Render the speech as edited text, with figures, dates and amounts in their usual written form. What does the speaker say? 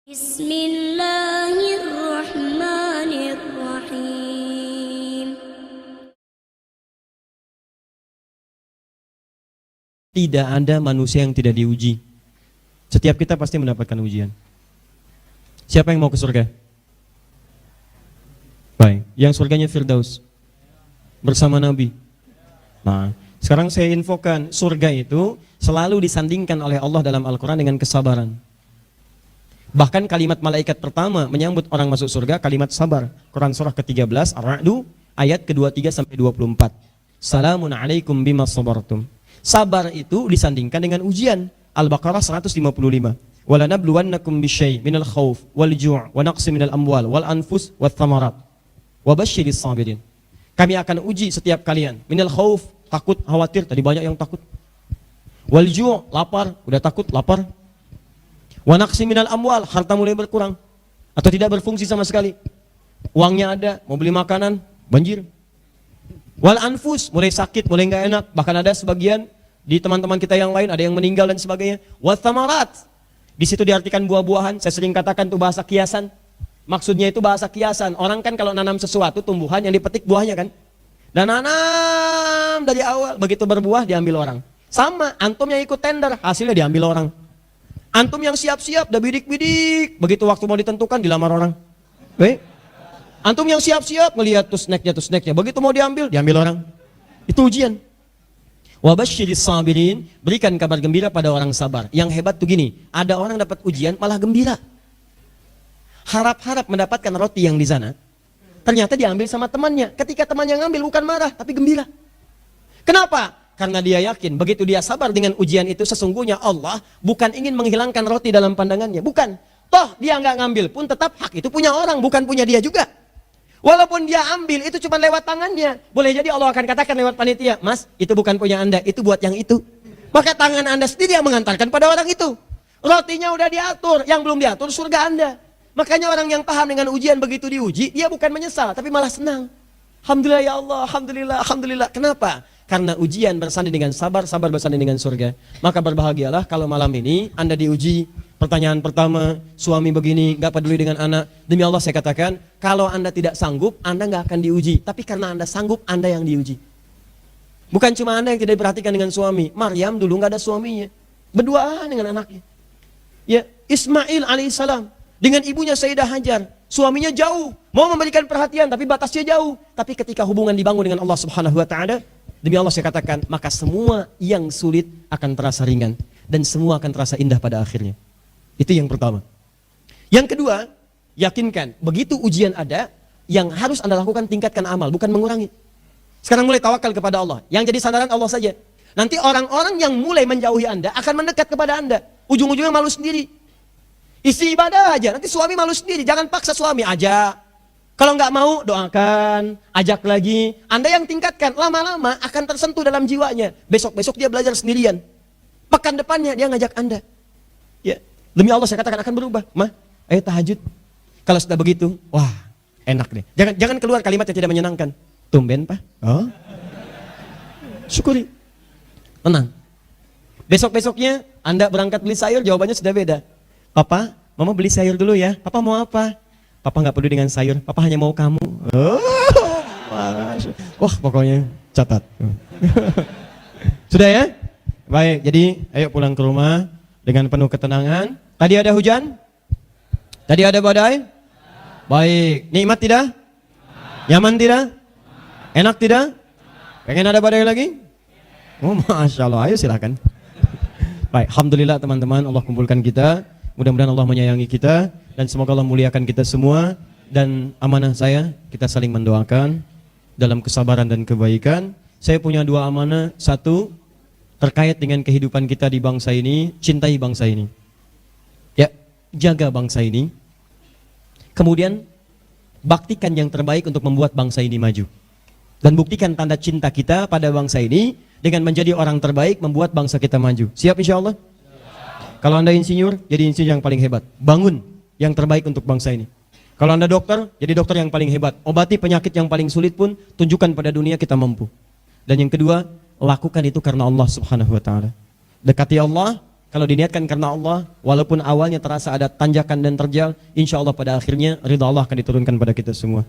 Bismillahirrahmanirrahim. Tidak ada manusia yang tidak diuji. Setiap kita pasti mendapatkan ujian. Siapa yang mau ke surga? Baik, yang surganya Firdaus bersama Nabi. Nah, sekarang saya infokan, surga itu selalu disandingkan oleh Allah dalam Al-Quran dengan kesabaran. Bahkan kalimat malaikat pertama menyambut orang masuk surga kalimat sabar. Quran surah ke-13 Ar-Ra'du ayat ke-23 sampai 24. Salamun alaikum bima sabartum. Sabar itu disandingkan dengan ujian. Al-Baqarah 155. Wala nabluwannakum bisyai' minal khauf wal ju' wa naqsi minal amwal wal anfus wath thamarat. Wa basyiris sabirin. Kami akan uji setiap kalian. Minal khauf, takut, khawatir, tadi banyak yang takut. Wal ju', lapar, udah takut, lapar. Wa naqsi minal amwal, harta mulai berkurang atau tidak berfungsi sama sekali. Uangnya ada, mau beli makanan, banjir. Wal anfus, mulai sakit, mulai enggak enak, bahkan ada sebagian di teman-teman kita yang lain ada yang meninggal dan sebagainya. Wa thamarat. Di situ diartikan buah-buahan, saya sering katakan itu bahasa kiasan. Maksudnya itu bahasa kiasan. Orang kan kalau nanam sesuatu tumbuhan yang dipetik buahnya kan. Dan nanam dari awal, begitu berbuah diambil orang. Sama, antum yang ikut tender, hasilnya diambil orang. Antum yang siap-siap, dah bidik-bidik, begitu waktu mau ditentukan dilamar orang. Baik. Antum yang siap-siap melihat tuh snacknya, begitu mau diambil orang. Itu ujian. Wa basyiris sabirin, berikan kabar gembira pada orang sabar. Yang hebat tuh gini, ada orang dapat ujian malah gembira. Harap-harap mendapatkan roti yang di sana, ternyata diambil sama temannya. Ketika temannya ngambil bukan marah, tapi gembira. Kenapa? Karena dia yakin, begitu dia sabar dengan ujian itu, sesungguhnya Allah bukan ingin menghilangkan roti dalam pandangannya. Bukan. Toh dia nggak ngambil pun tetap hak itu punya orang, bukan punya dia juga. Walaupun dia ambil, itu cuma lewat tangannya. Boleh jadi Allah akan katakan lewat panitia, Mas, itu bukan punya Anda, itu buat yang itu. Maka tangan Anda sendiri yang mengantarkan pada orang itu. Rotinya udah diatur, yang belum diatur surga Anda. Makanya orang yang paham dengan ujian begitu diuji, dia bukan menyesal, tapi malah senang. Alhamdulillah ya Allah, Alhamdulillah, Alhamdulillah. Kenapa? Karena ujian bersanding dengan sabar, sabar bersanding dengan surga. Maka berbahagialah kalau malam ini Anda diuji. Pertanyaan pertama, suami begini, gak peduli dengan anak. Demi Allah saya katakan, kalau Anda tidak sanggup, Anda gak akan diuji. Tapi karena Anda sanggup, Anda yang diuji. Bukan cuma Anda yang tidak diperhatikan dengan suami. Maryam dulu gak ada suaminya, berduaan dengan anaknya. Ya, Ismail alaihissalam dengan ibunya Sayyidah Hajar. Suaminya jauh, mau memberikan perhatian tapi batasnya jauh. Tapi ketika hubungan dibangun dengan Allah Subhanahu wa taala, demi Allah saya katakan, maka semua yang sulit akan terasa ringan dan semua akan terasa indah pada akhirnya. Itu yang pertama. Yang kedua, yakinkan begitu ujian ada, yang harus Anda lakukan tingkatkan amal, bukan mengurangi. Sekarang mulai tawakal kepada Allah. Yang jadi sandaran Allah saja. Nanti orang-orang yang mulai menjauhi Anda akan mendekat kepada Anda. Ujung-ujungnya malu sendiri. Isi ibadah aja, nanti suami malu sendiri. Jangan paksa suami, ajak. Kalau nggak mau, doakan, ajak lagi. Anda yang tingkatkan, lama-lama akan tersentuh dalam jiwanya. Besok-besok dia belajar sendirian. Pekan depannya dia ngajak Anda. Ya, demi Allah saya katakan akan berubah. Mah, ayo tahajud. Kalau sudah begitu, wah, enak deh. Jangan keluar kalimat yang tidak menyenangkan. Tumben, Pak. Oh. Syukuri. Tenang. Besok-besoknya Anda berangkat beli sayur, jawabannya sudah beda. Papa, Mama beli sayur dulu ya. Papa mau apa? Papa nggak peduli dengan sayur. Papa hanya mau kamu. Oh, wah, pokoknya catat. Sudah ya? Baik, jadi ayo pulang ke rumah dengan penuh ketenangan. Tadi ada hujan? Tadi ada badai? Baik, nikmat tidak? Nyaman tidak? Enak tidak? Pengen ada badai lagi? Oh, Masya Allah, ayo silakan. Baik, Alhamdulillah teman-teman, Allah kumpulkan kita. Mudah-mudahan Allah menyayangi kita dan semoga Allah muliakan kita semua. Dan amanah saya, kita saling mendoakan dalam kesabaran dan kebaikan. Saya punya dua amanah. Satu, terkait dengan kehidupan kita di bangsa ini, cintai bangsa ini. Ya, jaga bangsa ini. Kemudian, baktikan yang terbaik untuk membuat bangsa ini maju. Dan buktikan tanda cinta kita pada bangsa ini dengan menjadi orang terbaik membuat bangsa kita maju. Siap insya Allah? Kalau Anda insinyur, jadi insinyur yang paling hebat. Bangun yang terbaik untuk bangsa ini. Kalau Anda dokter, jadi dokter yang paling hebat. Obati penyakit yang paling sulit pun, tunjukkan pada dunia kita mampu. Dan yang kedua, lakukan itu karena Allah Subhanahu wa taala. Dekati Allah, Kalau diniatkan karena Allah, walaupun awalnya terasa ada tanjakan dan terjal, insya Allah pada akhirnya ridha Allah akan diturunkan pada kita semua.